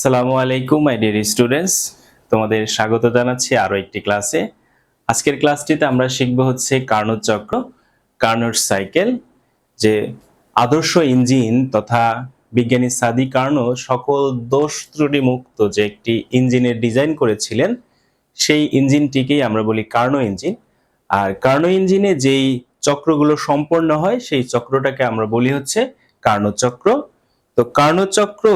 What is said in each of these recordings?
আসসালামু আলাইকুম my dear students, তোমাদের স্বাগত জানাচ্ছি আরো একটি ক্লাসে। আজকের ক্লাসটিতে আমরা শিখব হচ্ছে কার্নোট চক্র, কার্নোট সাইকেল। যে আদর্শ ইঞ্জিন তথা বিজ্ঞানী সাদি কার্নোট সকল দোষ ত্রুটি মুক্ত যে একটি ইঞ্জিনের ডিজাইন করেছিলেন, সেই ইঞ্জিনটিকেই আমরা বলি কার্নো ইঞ্জিন। আর কার্নো ইঞ্জিনে যেই চক্রগুলো সম্পন্ন হয় সেই চক্রটাকে আমরা বলি হচ্ছে কার্নোট চক্র। তো কার্নোট চক্র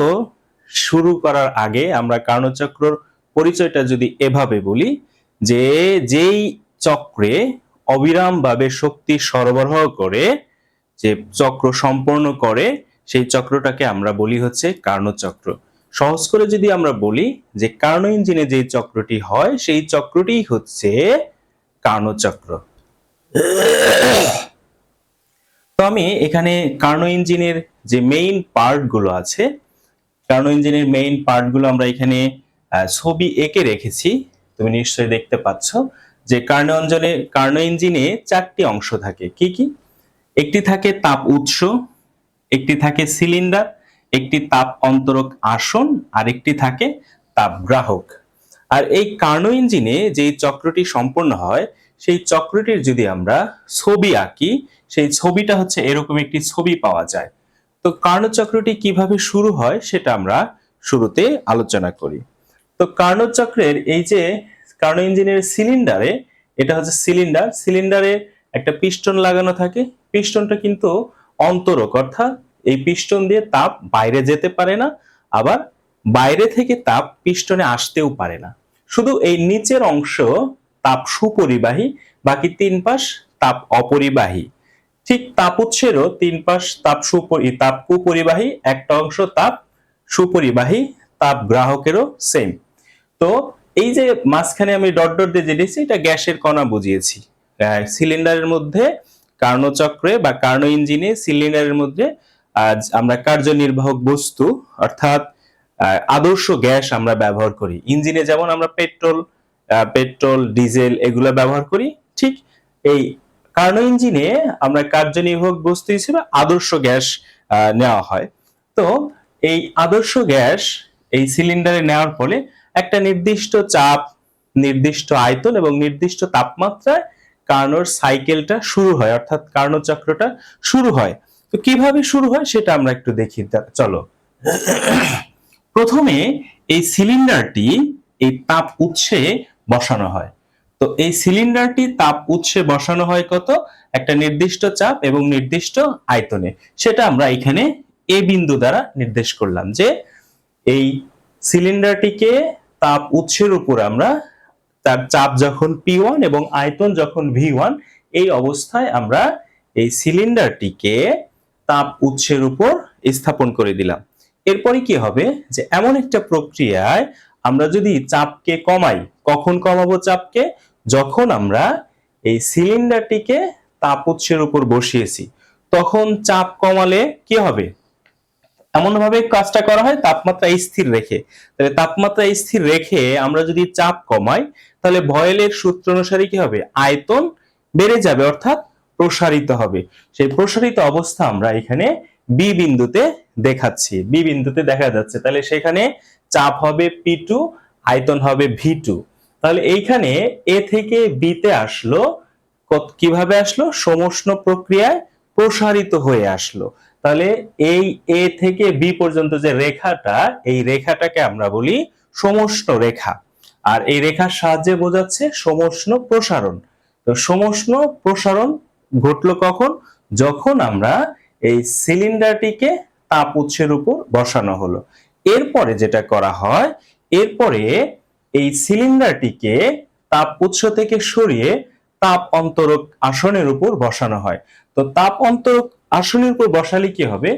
শুরু করার আগে আমরা কার্নোট চক্রর পরিচয়টা যদি এভাবে বলি যে যেই চক্রে অবিরামভাবে শক্তি সরবরাহ করে যে চক্র সম্পন্ন করে সেই চক্রটাকে আমরা বলি হচ্ছে কার্নোট চক্র। সহজ করে যদি আমরা বলি যে কার্নো ইঞ্জিনে যে চক্রটি হয় সেই চক্রটি হচ্ছে কার্নোট চক্র। তো আমি এখানে কার্নো ইঞ্জিনের যে মেইন পার্ট গুলো আছে, কার্নো ইঞ্জিনের মেইন পার্টগুলো আমরা এখানে ছবি এঁকে রেখেছি। তুমি নিশ্চয়ই দেখতে পাচ্ছ যে কার্নো ইঞ্জিনে চারটি অংশ থাকে। কি কি? একটি থাকে তাপ উৎস, একটি থাকে সিলিন্ডার, একটি তাপ অন্তরক আসন, আর একটি থাকে তাপ গ্রাহক। আর এই কার্নো ইঞ্জিনে যে চক্রটি সম্পন্ন হয় সেই চক্রটির যদি আমরা ছবি আঁকি, সেই ছবিটা হচ্ছে এরকম একটি ছবি পাওয়া যায়। তো কার্নোট চক্রটি কিভাবে শুরু হয় সেটা আমরা শুরুতে আলোচনা করি। তো কার্নোট চক্রের এই যে কার্নো ইঞ্জিনের সিলিন্ডারে, এটা হচ্ছে সিলিন্ডারে একটা পিস্টন লাগানো থাকে। পিস্টনটা কিন্তু অন্তরক, অর্থাৎ এই পিস্টন দিয়ে তাপ বাইরে যেতে পারে না, আবার বাইরে থেকে তাপ পিস্টনে আসতেও পারে না। শুধু এই নিচের অংশ তাপ সুপরিবাহী, বাকি তিন পাশ তাপ অপরিবাহী। ঠিক তাপ উৎসেরও তিন পাশ তাপ কুপরিবাহী, একটা অংশ তাপ সুপরিবাহী, তাপ গ্রাহকেরও সেম। তো এই যে মাঝখানে আমি ডট ডট দিয়ে দিয়েছি, এটা গ্যাসের কণা বুঝিয়েছি। সিলিন্ডারের মধ্যে কার্নো চক্রে বা কার্নো ইঞ্জিনে সিলিন্ডারের মধ্যে আমরা কার্যনির্বাহক বস্তু অর্থাৎ আদর্শ গ্যাস আমরা ব্যবহার করি। ইঞ্জিনে যেমন আমরা পেট্রোল ডিজেল এগুলো ব্যবহার করি, ঠিক এই কার্নো ইঞ্জিনে আমরা কার্যনির্বাহক বস্তু হিসেবে আদর্শ গ্যাস নেওয়া হয়। তো এই আদর্শ গ্যাস এই সিলিন্ডারে নেওয়ার ফলে একটা নির্দিষ্ট চাপ, নির্দিষ্ট আয়তন এবং নির্দিষ্ট তাপমাত্রায় কার্নোর সাইকেলটা শুরু হয়, অর্থাৎ কার্নো চক্রটা শুরু হয়। তো কিভাবে শুরু হয় সেটা আমরা একটু দেখি, চলো। প্রথমে এই সিলিন্ডারটি এই তাপ উৎসে বসানো হয়। তো এই সিলিন্ডারটি তাপ উৎসে বসানো হয় কত? একটা নির্দিষ্ট চাপ এবং নির্দিষ্ট আয়তনে। সেটা আমরা এখানে এ বিন্দু দ্বারা নির্দেশ করলাম যে এই সিলিন্ডারটিকে তাপ উৎসের উপর আমরা তার চাপ যখন P1 এবং আয়তন যখন V1, এই অবস্থায় আমরা এই সিলিন্ডারটিকে তাপ উৎসের উপর স্থাপন করে দিলাম। এরপরে কি হবে যে এমন একটা প্রক্রিয়ায় আমরা যদি চাপকে কমাই, কখন কমাবো চাপকে? যখন আমরা এই সিলিন্ডারটিকে তাপ উৎসের উপর বসিয়েছি, তখন চাপ কমালে কি হবে? এমন ভাবে কাজটা করা হয় তাপমাত্রা স্থির রেখে। তাহলে তাপমাত্রা স্থির রেখে আমরা যদি চাপ কমাই, তাহলে ভয়েলের সূত্র অনুসারে কি হবে? আয়তন বেড়ে যাবে, অর্থাৎ প্রসারিত হবে। সেই প্রসারিত অবস্থা আমরা এখানে বি বিন্দুতে দেখাচ্ছি, বি বিন্দুতে দেখা যাচ্ছে। তাহলে সেখানে চাপ হবে P2, আয়তন হবে V2। তাহলে এইখানে এ থেকে বি তে আসলো, কিভাবে আসলো? সমষ্ণ প্রক্রিয়ায় প্রসারিত হয়ে আসলো। তাহলে এই এ থেকে বি পর্যন্ত যে রেখাটা, এই রেখাটাকে আমরা বলি সমষ্ণ রেখা। আর এই রেখার সাহায্যে বোঝাচ্ছে সমষ্ণ প্রসারণ। তো সমষ্ণ প্রসারণ ঘটলো কখন? যখন আমরা এই সিলিন্ডারটিকে তাপ উৎসের উপর বসানো হলো। এরপরে যেটা করা হয়, এরপরে এই সিলিন্ডারটিকে তাপ উৎস থেকে সরিয়ে তাপ অন্তরক আসনের উপর বসানো হয়। তো তাপ অন্তরক আসনের উপর বসালে কি হবে?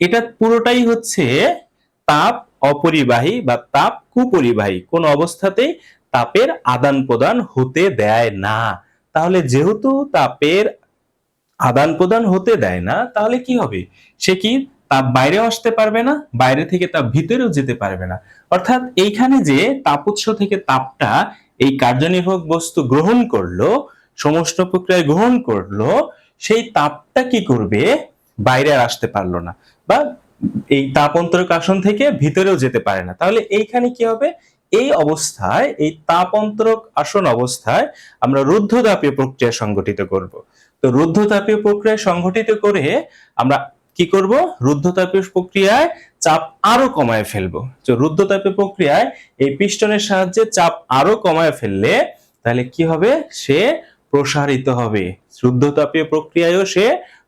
এটা পুরোটাই হচ্ছে তাপ অপরিবাহী বা তাপ কুপরিবাহী, কোন অবস্থাতেই তাপের আদান প্রদান হতে দেয় না। তাহলে যেহেতু তাপের আদান প্রদান হতে দেয় না, তাহলে কি হবে? সে কি তাপ বাইরেও আসতে পারবে না, বাইরে থেকে তাপ ভিতরেও যেতে পারবে না। অর্থাৎ এইখানে যে তাপ উৎস থেকে তাপটা এই কার্যনির্বাহক বস্তু গ্রহণ করলো, সমষ্ণ প্রক্রিয়ায় গ্রহণ করলো, সেই তাপটা কি করবে? বাইরে আর আসতে পারলো না, বা এই তাপ অন্তরক আসন থেকে ভিতরেও যেতে পারে না। তাহলে এইখানে কি হবে, এই অবস্থায় এই তাপ অন্তরক আসন অবস্থায় আমরা রুদ্ধতাপীয় প্রক্রিয়া সংঘটিত করব। তো রুদ্ধতাপীয় প্রক্রিয়া সংঘটিত করে আমরা কি করব, রুদ্ধতাপীয় প্রক্রিয়ায় চাপ আরো কমায় ফেলবো। তো রুদ্ধতাপীয় প্রক্রিয়ায় এই পিস্টনের সাহায্যে চাপ আরো কমায় ফেললে তাহলে কি হবে, সে প্রসারিত হবে। রুদ্ধতাপীয় প্রক্রিয়ায়ও সে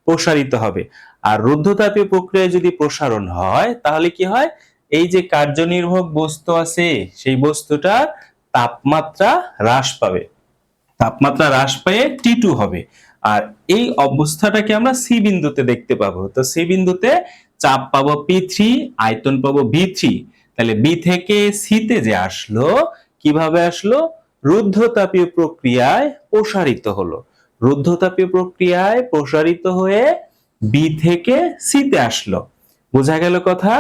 প্রসারিত হবে। আর রুদ্ধতাপীয় প্রক্রিয়ায় যদি প্রসারণ হয় তাহলে কি হয়, এই যে কার্যনির্বাহক বস্তু আছে সেই বস্তুটার তাপমাত্রা হ্রাস পাবে, তাপমাত্রা হ্রাস পেয়ে T2 হবে। আর এই অবস্থাটাকে আমরা সি বিন্দুতে দেখতে পাবো। তো সি বিন্দুতে চাপ পাবো P3, আয়তন পাবো V3। তাহলে বি থেকে সিতে যে আসলো, কিভাবে আসলো, রুদ্ধতাপীয় প্রক্রিয়ায় প্রসারিত হলো। রুদ্ধতাপীয় প্রক্রিয়ায় প্রসারিত হয়ে বি থেকে সিতে আসলো। বোঝা গেল কথা?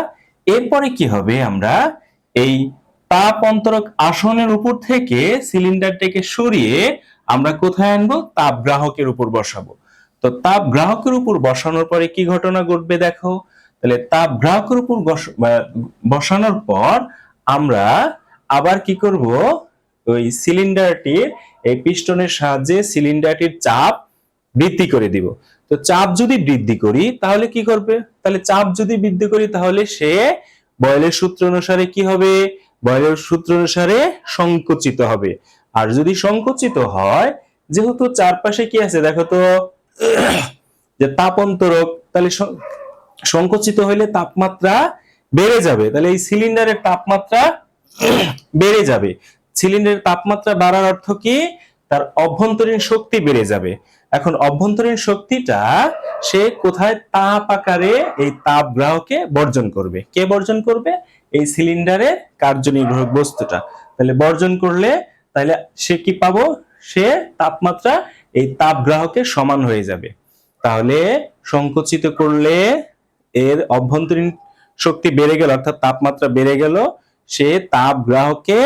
এরপরে কি হবে, আমরা এই তাপ অন্তরক আসনের উপর থেকে সিলিন্ডারটাকে সরিয়ে আমরা কোথায় আনবো, তাপ গ্রাহকের উপর বসাবো। তো তাপ গ্রাহকের উপর বসানোর পরে কি ঘটনা ঘটবে দেখো। তাহলে তাপ গ্রাহকের উপর বসানোর পর আমরা আবার কি করব, ওই সিলিন্ডারটির এই পিস্টনের সাহায্যে সিলিন্ডারটির চাপ বৃদ্ধি করে দিব। তো চাপ যদি বৃদ্ধি করি তাহলে কি করবে, তাহলে চাপ যদি বৃদ্ধি করি তাহলে সে বয়েলের সূত্র অনুসারে কি হবে, বয়েলের সূত্র অনুসারে সংকুচিত হবে। আর যদি সংকুচিত হয়, যেহেতু চারপাশে কি আছে দেখো তো, যে তাপ অন্তরক, তাহলে সংকুচিত হইলে তাপমাত্রা বেড়ে যাবে। তাহলে এই সিলিন্ডারের তাপমাত্রা বেড়ে যাবে। সিলিন্ডারের তাপমাত্রা বাড়ার অর্থ কি, তার অভ্যন্তরীণ শক্তি বেড়ে যাবে। এখন অভ্যন্তরীণ শক্তিটা সে কোথায়, তাপ আকারে এই তাপ গ্রাহকে বর্জন করবে। কে বর্জন করবে, এই সিলিন্ডারের কার্যনির্বাহক বস্তুটা। তাহলে বর্জন করলে তাহলে সে কি পাবো, সে তাপমাত্রা এই তাপ গ্রাহকের সমান হয়ে যাবে। তাহলে সংকুচিত করলে এর অভ্যন্তরীণ শক্তি বেড়ে গেল, অর্থাৎ তাপমাত্রা বেড়ে গেল। সে তাপ গ্রাহকে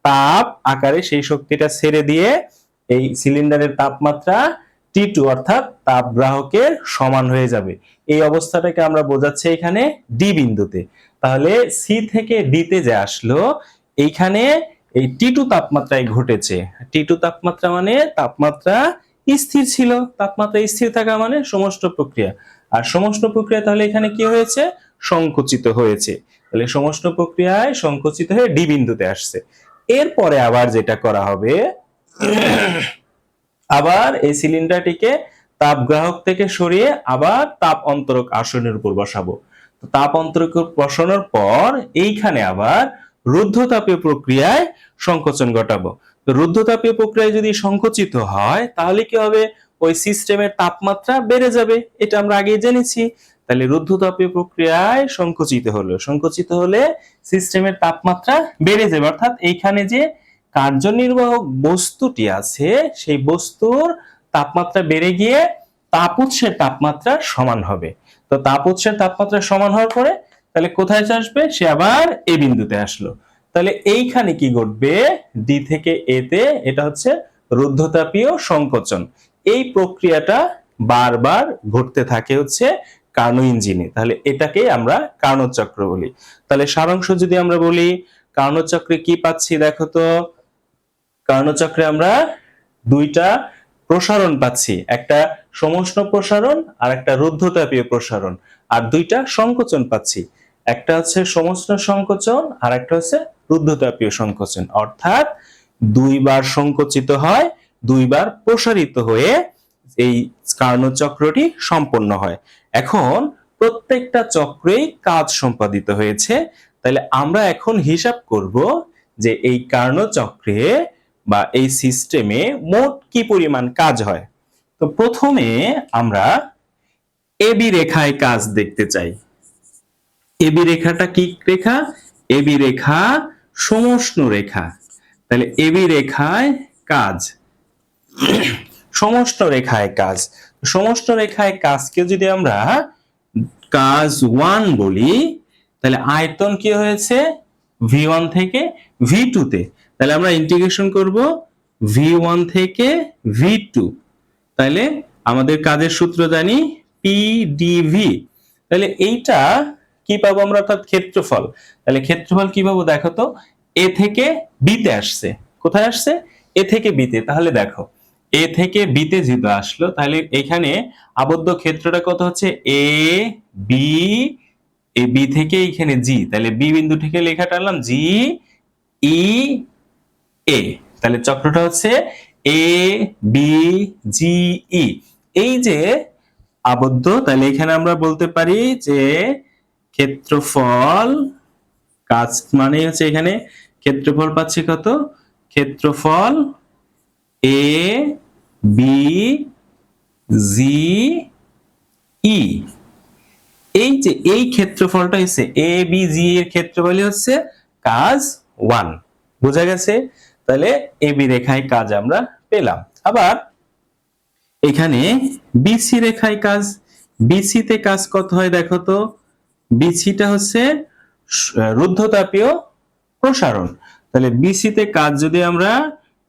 তাপ আকারে সেই শক্তিটা ছেড়ে দিয়ে এই সিলিন্ডারের তাপমাত্রা T2 অর্থাৎ তাপ গ্রাহকের সমান হয়ে যাবে। এই অবস্থাটাকে আমরা বোঝাচ্ছি এখানে ডি বিন্দুতে। তাহলে সি থেকে ডি তে যে আসলো, এইখানে এই T2 তাপমাত্রায় ঘটেছে। T2 তাপমাত্রা মানে তাপমাত্রা স্থির ছিল। তাপমাত্রা স্থির থাকা মানে সমষ্ট প্রক্রিয়া। আর সমষ্ট প্রক্রিয়া তাহলে এখানে কি হয়েছে, সংকুচিত হয়েছে। তাহলে সমষ্ট প্রক্রিয়ায় সংকুচিত হয়ে ডি বিন্দুতে আসছে। এরপরে আবার যেটা করা হবে, আবার এই সিলিন্ডারটিকে তাপ গ্রাহক থেকে সরিয়ে আবার তাপ অন্তরক আসনের উপর বসাবো। তো তাপ অন্তরক বসানোর পর এইখানে আবার রুদ্ধতাপীয় প্রক্রিয়ায় সংকোচন ঘটাবো। তো রুদ্ধতাপীয় প্রক্রিয়ায় যদি সংকুচিত হয় তাহলে কি হবে, ওই সিস্টেমের তাপমাত্রা বেড়ে যাবে। এটা আমরা আগেই জেনেছি। তাহলে রুদ্ধতাপীয় প্রক্রিয়ায় সংকুচিত হলে সিস্টেমের তাপমাত্রা বেড়ে যাবে, অর্থাৎ এইখানে যে কার্যনির্বাহক বস্তুটি আছে সেই বস্তুর তাপমাত্রা বেড়ে গিয়ে তাপ উৎসের তাপমাত্রা সমান হবে। তো তাপ উৎসের তাপমাত্রা সমান হওয়ার পরে তাহলে কোথায় আসবে, সে আবার এ বিন্দুতে আসলো। তাহলে এইখানে কি ঘটবে, ডি থেকে এ তে, এটা হচ্ছে রুদ্ধতাপীয় সংকোচন। এই প্রক্রিয়াটা বারবার ঘটতে থাকে হচ্ছে কার্নো ইঞ্জিনে। তাহলে এটাকে আমরা কার্নোট চক্র বলি। তাহলে সারাংশ যদি আমরা বলি, কার্নোট চক্রে কি পাচ্ছি দেখো তো, কার্নোট চক্রে আমরা দুইটা প্রসারণ পাচ্ছি, একটা সমষ্ণ প্রসারণ আর একটা রুদ্ধতাপীয় প্রসারণ, আর দুইটা সংকোচন পাচ্ছি, একটা হচ্ছে সমষ্ণ সংকোচন আর একটা হচ্ছে রুদ্ধতাপীয় সংকোচন। অর্থাৎ দুইবার সংকুচিত হয়, দুইবার প্রসারিত হয়ে এই কার্নোট চক্রটি সম্পন্ন হয়। এখন প্রত্যেকটা চক্রেই কাজ সম্পাদিত হয়েছে। তাহলে আমরা এখন হিসাব করব যে এই কার্নোট চক্রে বা এই সিস্টেমে মোট কি পরিমাণ কাজ হয়। তো প্রথমে আমরা এবি রেখায় কাজ দেখতে চাই। এবি রেখাটা কি রেখা, এবি রেখা সমষ্ণ রেখা। তাহলে এবি রেখায় কাজ, সমষ্ণ রেখায় কাজ। সমষ্ণ রেখায় কাজকে যদি আমরা কাজ 1 বলি, তাহলে আয়তন কি হয়েছে, V1 থেকে V2 তে। তাহলে আমরা ইন্টিগ্রেশন করব V1 থেকে V2। তাহলে আমাদের কাজের সূত্র জানি PdV। তাহলে এইটা কি পাবো আমরা, অর্থাৎ ক্ষেত্রফল। তাহলে ক্ষেত্রফল কি পাবো দেখো তো, এ থেকে বি তে আসছে। কোথায় আসছে? এ থেকে বি তে। তাহলে দেখো এ থেকে বি তে যেহেতু আসলো, তাহলে এখানে আবদ্ধ ক্ষেত্রটা কত হচ্ছে, এ বি, এ বি থেকে এখানে জি, তাহলে বি বিন্দু থেকে লেখা টানলাম জি ই এ, তাহলে চক্রটা হচ্ছে এ বি জি ই। এই যে আবদ্ধ, তাহলে এখানে আমরা বলতে পারি যে ক্ষেত্রফল কাজ মানে হচ্ছে এখানে ক্ষেত্রফল পাচ্ছি কত, ক্ষেত্রফল এ বি জি ই। এই যে এই ক্ষেত্রফলটা হচ্ছে এ বি জি এর ক্ষেত্রফলই হচ্ছে কাজ 1। বোঝা গেছে? তাহলে এ বি রেখায় কাজ আমরা পেলাম। আবার এখানে বিসি রেখায় কাজ, বিসি তে কাজ কত হয় দেখো তো, বিসিটা হচ্ছে রুদ্ধতাপীয় প্রসারণ। তাহলে বিসি তে কাজ যদি আমরা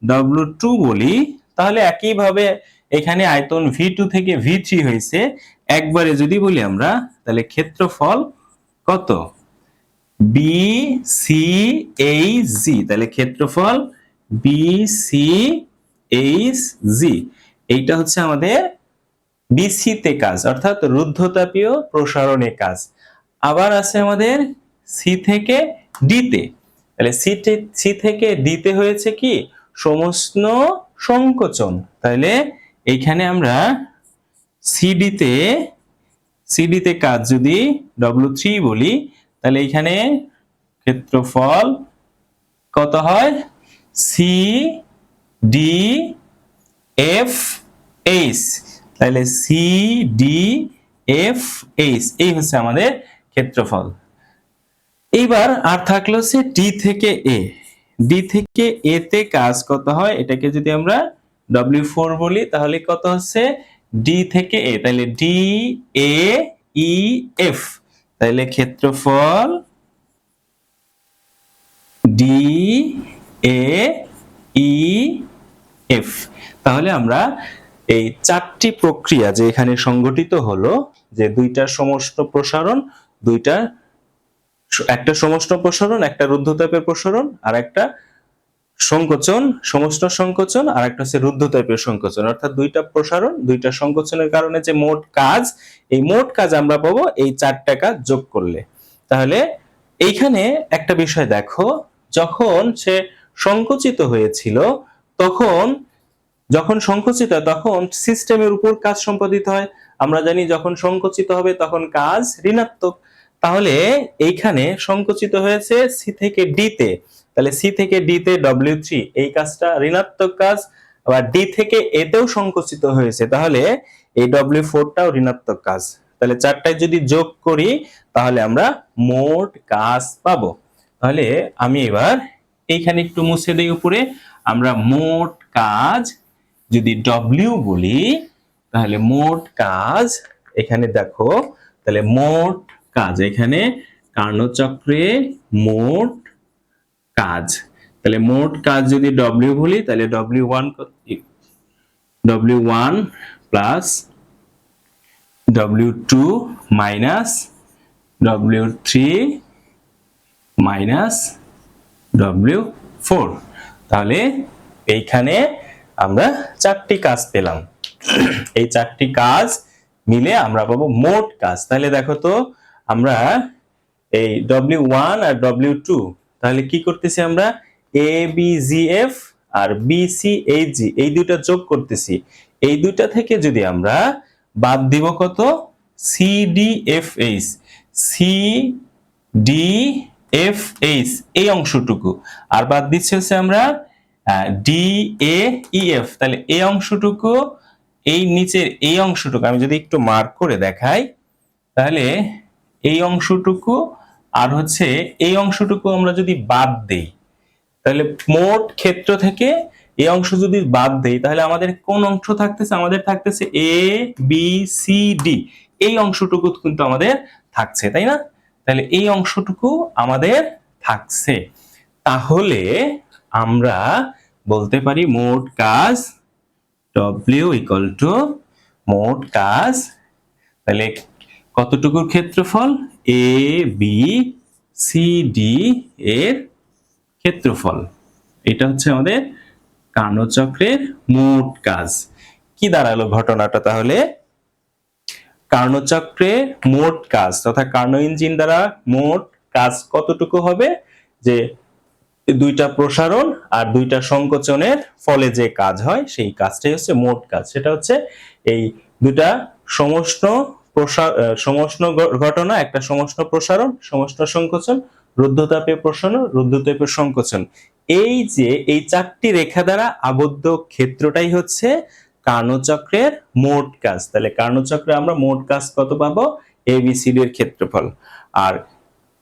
W2 বলি, তাহলে একইভাবে এখানে আয়তন V2 থেকে V3 হয়েছে, একবারে যদি বলি আমরা, তাহলে ক্ষেত্রফল কত, বি সি এইচ জি। তাহলে ক্ষেত্রফল বি সি এইচ জি, এইটা হচ্ছে আমাদের বিসি তে কাজ, অর্থাৎ রুদ্ধতাপীয় প্রসারণে কাজ। আবার আছে আমাদের সি থেকে ডি তে। তাহলে সি থেকে ডি তে হয়েছে কি, সমষ্ণ সংকোচন। তাহলে এইখানে আমরা সিডি তে, সিডি তে কাজ যদি W3 বলি, তাহলে এইখানে ক্ষেত্রফল কত হয়, সি ডি এফ এইচ। তাহলে সি ডি এফ এইচ, এই হচ্ছে আমাদের ক্ষেত্রফল। এইবার আর থাকলো হচ্ছে ডি থেকে এ। ডি থেকে এ তে কাজ কত হয়, এটাকে যদি আমরা W4 বলি, তাহলে কত হচ্ছে ডি থেকে এ। তাহলে ডি এ ই এফ, তাহলে ক্ষেত্রফল ডি এ ই এফ। তাহলে আমরা এই চারটি প্রক্রিয়া যে এখানে সংঘটিত হলো, যে দুইটা সমষ্ণ প্রসারণ, দুইটা, একটা সমষ্ণ প্রসারণ, একটা রুদ্ধতাপের প্রসারণ, আর একটা সংকোচন, সমষ্ণ সংকোচন, আর একটা হচ্ছে রুদ্ধতাপীয় সংকোচন, অর্থাৎ দুইটা প্রসারণ দুইটা সংকোচনের কারণে যে মোট কাজ, এই মোট কাজ আমরা পাবো এই চারটা কাজ যোগ করলে। তাহলে এইখানে একটা বিষয় দেখো, যখন সে সংকুচিত হয়েছিল, তখন যখন সংকুচিত হয় তখন সিস্টেমের উপর কাজ সম্পাদিত হয়। আমরা জানি যখন সংকুচিত হবে তখন কাজ ঋণাত্মক। তাহলে এইখানে সংকুচিত হয়েছে সি থেকে ডি তে, তাহলে সি থেকে ডি তে W3, এই কাজটা ঋণাত্মক কাজ। আবার ডি থেকে এ তেও সংকুচিত হয়েছে, তাহলে এই W4 টাও ঋণাত্মক কাজ। তাহলে চারটায় যদি যোগ করি, তাহলে আমরা মোট কাজ পাবো। তাহলে আমি এবার এইখানে একটু মুছে দেই উপরে, আমরা মোট কাজ যদি W বলি, তাহলে মোট কাজ এখানে দেখো, তাহলে মোট কাজ এখানে কার্নোট চক্রে মোট কাজ, তাহলে মোট কাজ যদি W বলি, তাহলে W1 plus W2 minus W3 minus W4। তাহলে এইখানে আমরা চারটি কাজ পেলাম। এই চারটি কাজ মিলে আমরা পাবো মোট কাজ। তাহলে দেখো তো, আমরা এই W1 আর W2, তাহলে কি করতেছি আমরা, A B G F R B C H G, এই দুইটা যোগ করতেছি। এই দুইটা থেকে যদি আমরা বাদ দিব কত, C D F H, C D F H এই অংশটুকু, আর বাদ দিচ্ছি হচ্ছে আমরা ডি এ ই এফ। তাহলে এই অংশটুকু, এই নিচের এই অংশটুকু আমি যদি একটু মার্ক করে দেখাই, তাহলে এই অংশটুকু আর হচ্ছে এই অংশটুকু আমরা যদি বাদ দেই, তাহলে মোট ক্ষেত্র থেকে এই অংশ যদি বাদ দেই, তাহলে আমাদের কোন অংশ থাকতেছে, আমাদের থাকতেছে এ বি সি ডি, এই অংশটুকু কিন্তু আমাদের থাকছে, তাই না? তাহলে এই অংশটুকু আমাদের থাকছে। তাহলে আমরা বলতে পারি মোট কাজ W = মোট কাজ, তাহলে কতটুকুর ক্ষেত্রফল, এ বি সি ডি এর ক্ষেত্রফল। এটা হচ্ছে আমাদের কার্নো চক্রের মোট কাজ। কি দাঁড়ালো ঘটনাটা তাহলে? কার্নো চক্রে মোট কাজ তথা কার্নো ইঞ্জিন দ্বারা মোট কাজ কতটুকু হবে? যে দুইটা প্রসারণ আর দুইটা সংকোচনের ফলে যে কাজ হয় সেই কাজটাই হচ্ছে মোট কাজ। সেটা হচ্ছে এই দুটা সমষ্ণ সমষ্ণ ঘটনা, একটা সমষ্ণ প্রসারণ, সমষ্ণ সংকোচন, রুদ্ধতাপে প্রসারণ, রুদ্ধতাপে সংকোচন। এই যে এই চারটি রেখা দ্বারা আবদ্ধ ক্ষেত্রটাই হচ্ছে কার্নো চক্রের মোট কাজ। তাহলে কার্নো চক্রে আমরা মোট কাজ কত পাবো? এবিসিডি এর ক্ষেত্রফল। আর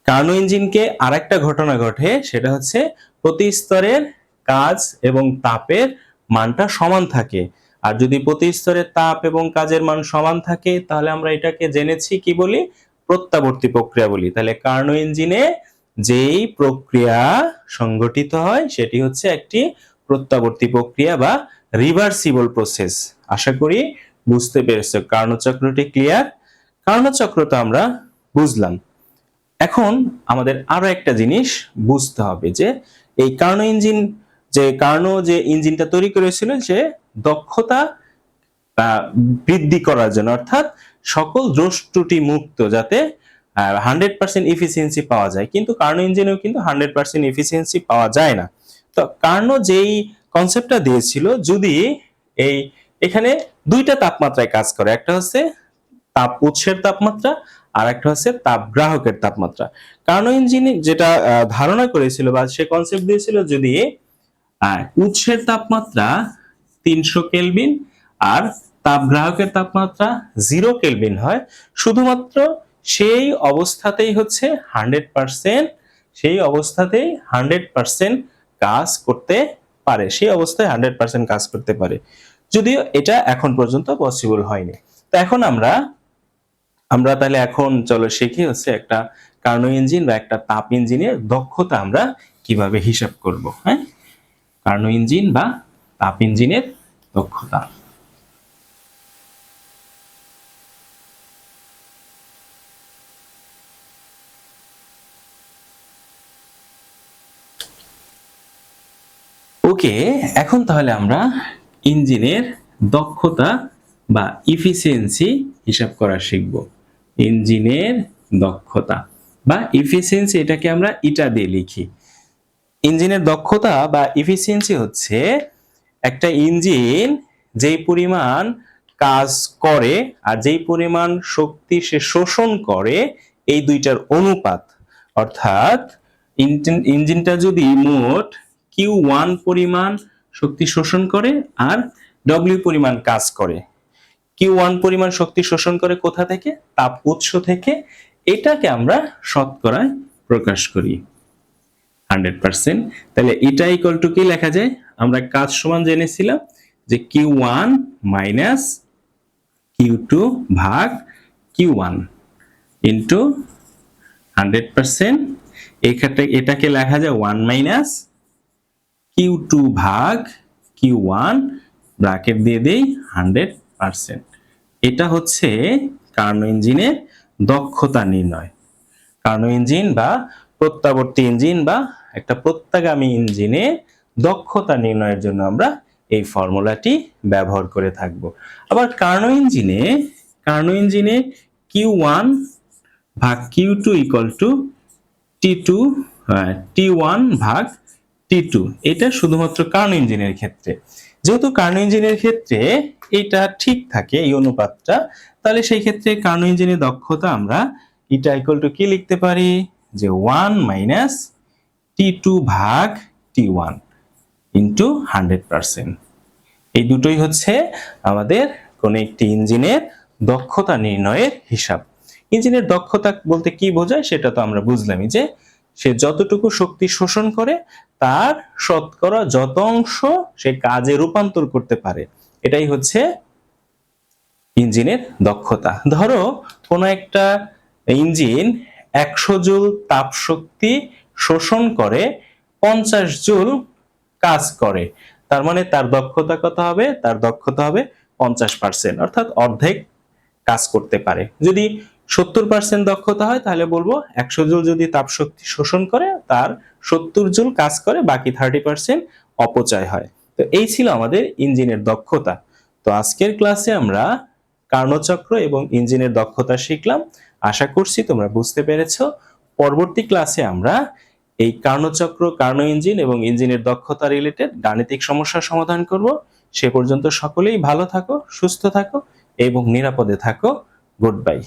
কার্নো ইঞ্জিনকে আরেকটা ঘটনা ঘটে, সেটা হচ্ছে প্রতি স্তরের কাজ এবং তাপের মানটা সমান থাকে। আর যদি প্রতি স্তরের তাপ এবং কাজের মান সমান থাকে তাহলে আমরা এটাকে জেনেছি কি বলি? প্রত্যাবর্তী প্রক্রিয়া বলি। তাহলে কার্নো ইঞ্জিনে যেই প্রক্রিয়া সংঘটিত হয় সেটি হচ্ছে একটি প্রত্যাবর্তী প্রক্রিয়া বা রিভার্সিবল প্রসেস। আশা করি বুঝতে পেরেছো। কার্নো চক্রটি ক্লিয়ার? কার্নো চক্র তো আমরা বুঝলাম। এখন আমাদের আরো একটা জিনিস বুঝতে হবে যে এই কার্নো ইঞ্জিন, যে কার্নো যে ইঞ্জিনটা তৈরি করেছিল যে দক্ষতা বৃদ্ধি করার জন্য, অর্থাৎ সকল দোষ ত্রুটি মুক্ত, যাতে 100% এফিসিয়েন্সি পাওয়া যায়। কিন্তু কার্নো ইঞ্জিনেও কিন্তু 100% এফিসিয়েন্সি পাওয়া যায় না। তো কার্নো যেই কনসেপ্টটা দিয়েছিল, যদি এই এখানে দুইটা তাপমাত্রায় কাজ করে, একটা হচ্ছে তাপ উৎসের তাপমাত্রা আর একটা হচ্ছে তাপ গ্রাহকের তাপমাত্রা। কার্নো ইঞ্জিন যেটা ধারণা করেছিল বা সে কনসেপ্ট দিয়েছিল, যদি উৎসের তাপমাত্রা 300 কেলভিন আর তাপ গ্রাহকের তাপমাত্রা 0 কেলভিন হয়, শুধুমাত্র সেই অবস্থাতেই হচ্ছে 100%, সেই অবস্থাতেই 100% কাজ করতে পারে, সেই অবস্থায় 100% কাজ করতে পারে। যদিও এটা এখন পর্যন্ত পসিবল হয়নি। তো এখন আমরা তাহলে এখন চলো শিখি হচ্ছে একটা কার্নো ইঞ্জিন বা একটা তাপ ইঞ্জিনের দক্ষতা আমরা কিভাবে হিসাব করব। হ্যাঁ, কার্নো ইঞ্জিন বা তাপ ইঞ্জিনের দক্ষতা। ওকে, এখন তাহলে আমরা ইঞ্জিনের দক্ষতা বা ইফিসিয়েন্সি হিসাব করা শিখব। ইঞ্জিনের দক্ষতা বা ইফিসিয়েন্সি, এটাকে আমরা ইটা দিয়ে লিখি। ইঞ্জিনের দক্ষতা বা ইফিসিয়েন্সি হচ্ছে একটা ইঞ্জিন যেই পরিমাণ কাজ করে আর যেই পরিমাণ শক্তি সে শোষণ করে, এই দুইটার অনুপাত। অর্থাৎ ইঞ্জিনটা যদি মোট Q1 পরিমাণ শক্তি শোষণ করে আর W পরিমাণ কাজ করে, Q1 পরিমাণ শক্তি শোষণ করে কোথা থেকে? তাপ উৎস থেকে। এটাকে আমরা শতকরায় প্রকাশ করি 100%। তাহলে এটা ইকুয়াল টু কি লেখা যায়? আমরা কাজ সমান জেনেছিলাম যে Q1 মাইনাস Q2 ভাগ Q1 ইন্টু 100%। এক্ষেত্রে এটাকে লেখা যায় 1 মাইনাস Q2 ভাগ Q1 ব্র্যাকেট দিয়ে দেই 100%। এটা হচ্ছে কার্নো ইঞ্জিনের দক্ষতা নির্ণয়। কার্নো ইঞ্জিন বা প্রত্যাবর্তী ইঞ্জিন বা একটা প্রত্যাগামী ইঞ্জিনের দক্ষতা নির্ণয়ের জন্য আমরা এই ফর্মুলাটি ব্যবহার করে থাকব। আবার কার্নো ইঞ্জিনে Q1 ভাগ Q2 equal to T2 T1 ভাগ T2। এটা শুধুমাত্র কার্নো ইঞ্জিনের ক্ষেত্রে। যেহেতু কার্নো ইঞ্জিনের ক্ষেত্রে এটা ঠিক থাকে এই অনুপাতটা, তাহলে সেই ক্ষেত্রে কার্নো ইঞ্জিনের দক্ষতা আমরা এটা ইকুয়াল টু কি লিখতে পারি? যে 1 মাইনাস T2 ভাগ T1 ইন্টু 100%। এই দুটোই হচ্ছে আমাদের কোন একটি ইঞ্জিনের দক্ষতা নির্ণয়ের হিসাব। ইঞ্জিনের দক্ষতা বলতে কি বোঝায় সেটা তো আমরা বুঝলামই, যে সে যতটুকু শক্তি শোষণ করে তার শতকরা যত অংশ সে কাজে রূপান্তর করতে পারে, এটাই হচ্ছে ইঞ্জিনের দক্ষতা। ধরো কোন একটা ইঞ্জিন 100 জুল তাপ শক্তি শোষণ করে 50 জুল কাজ করে, তার মানে তার দক্ষতা কত হবে? তার দক্ষতা হবে 50%, অর্থাৎ অর্ধেক কাজ করতে পারে। যদি 70% দক্ষতা হয় তাহলে বলবো 100 জুল যদি তাপ শক্তি শোষণ করে তার 70 জুল কাজ করে, বাকি 30% অপচয় হয়। তো এই ছিল আমাদের ইঞ্জিনের দক্ষতা। তো আজকের ক্লাসে আমরা কার্নোট চক্র এবং ইঞ্জিনের দক্ষতা শিখলাম। আশা করছি তোমরা বুঝতে পেরেছো। পরবর্তী ক্লাসে আমরা এই কার্নোট চক্র, কার্নো ইঞ্জিন এবং ইঞ্জিনের দক্ষতা রিলেটেড গাণিতিক সমস্যার সমাধান করব। সে পর্যন্ত সকলেই ভালো থাকো, সুস্থ থাকো এবং নিরাপদে থাকো। Good bye.